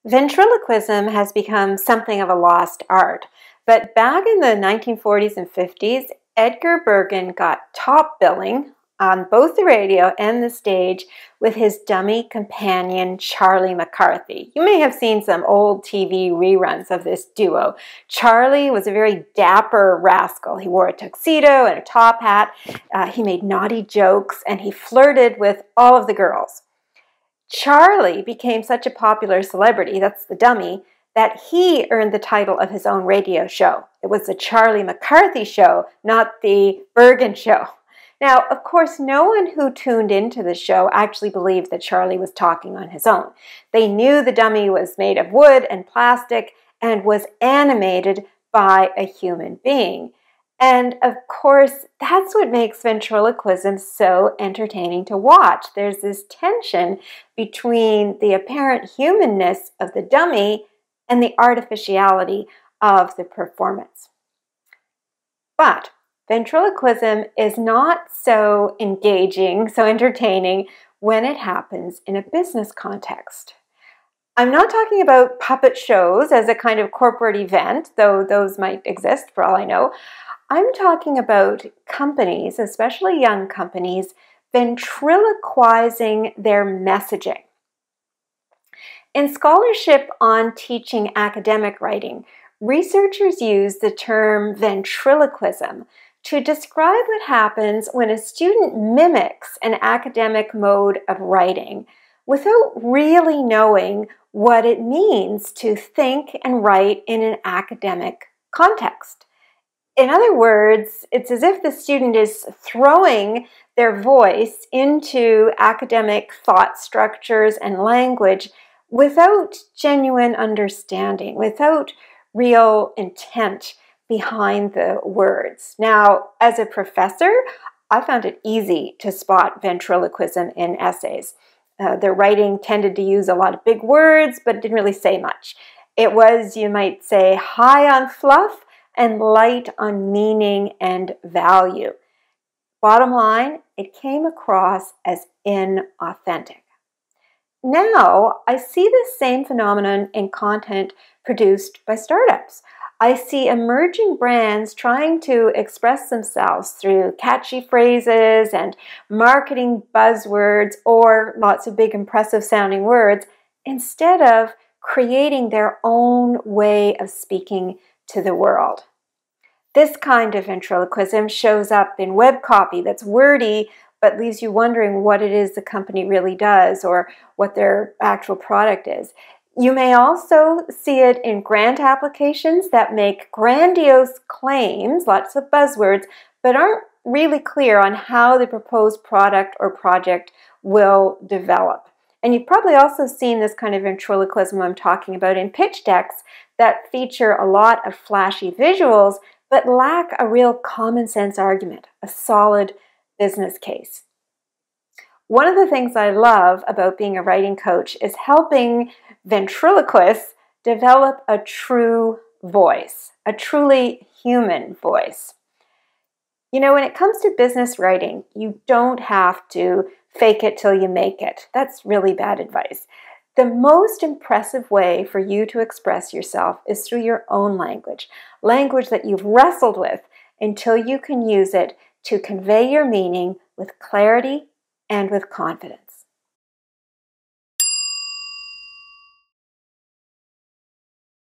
Ventriloquism has become something of a lost art, but back in the 1940s and 50s, Edgar Bergen got top billing on both the radio and the stage with his dummy companion, Charlie McCarthy. You may have seen some old TV reruns of this duo. Charlie was a very dapper rascal. He wore a tuxedo and a top hat. He made naughty jokes, and he flirted with all of the girls. Charlie became such a popular celebrity, that's the dummy, that he earned the title of his own radio show. It was the Charlie McCarthy Show, not the Bergen Show. Now, of course, no one who tuned into the show actually believed that Charlie was talking on his own. They knew the dummy was made of wood and plastic and was animated by a human being. And of course, that's what makes ventriloquism so entertaining to watch. There's this tension between the apparent humanness of the dummy and the artificiality of the performance. But ventriloquism is not so engaging, so entertaining when it happens in a business context. I'm not talking about puppet shows as a kind of corporate event, though those might exist for all I know. I'm talking about companies, especially young companies, ventriloquizing their messaging. In scholarship on teaching academic writing, researchers use the term ventriloquism to describe what happens when a student mimics an academic mode of writing without really knowing what it means to think and write in an academic context. In other words, it's as if the student is throwing their voice into academic thought structures and language without genuine understanding, without real intent behind the words. Now, as a professor, I found it easy to spot ventriloquism in essays. The writing tended to use a lot of big words, but didn't really say much. It was, you might say, high on fluff and light on meaning and value. Bottom line, it came across as inauthentic. Now, I see the same phenomenon in content produced by startups. I see emerging brands trying to express themselves through catchy phrases and marketing buzzwords or lots of big impressive sounding words instead of creating their own way of speaking to the world. This kind of ventriloquism shows up in web copy that's wordy but leaves you wondering what it is the company really does or what their actual product is. You may also see it in grant applications that make grandiose claims, lots of buzzwords, but aren't really clear on how the proposed product or project will develop. And you've probably also seen this kind of ventriloquism I'm talking about in pitch decks that feature a lot of flashy visuals but lack a real common sense argument, a solid business case. One of the things I love about being a writing coach is helping ventriloquists develop a true voice, a truly human voice. You know, when it comes to business writing, you don't have to fake it till you make it. That's really bad advice. The most impressive way for you to express yourself is through your own language, language that you've wrestled with until you can use it to convey your meaning with clarity and with confidence.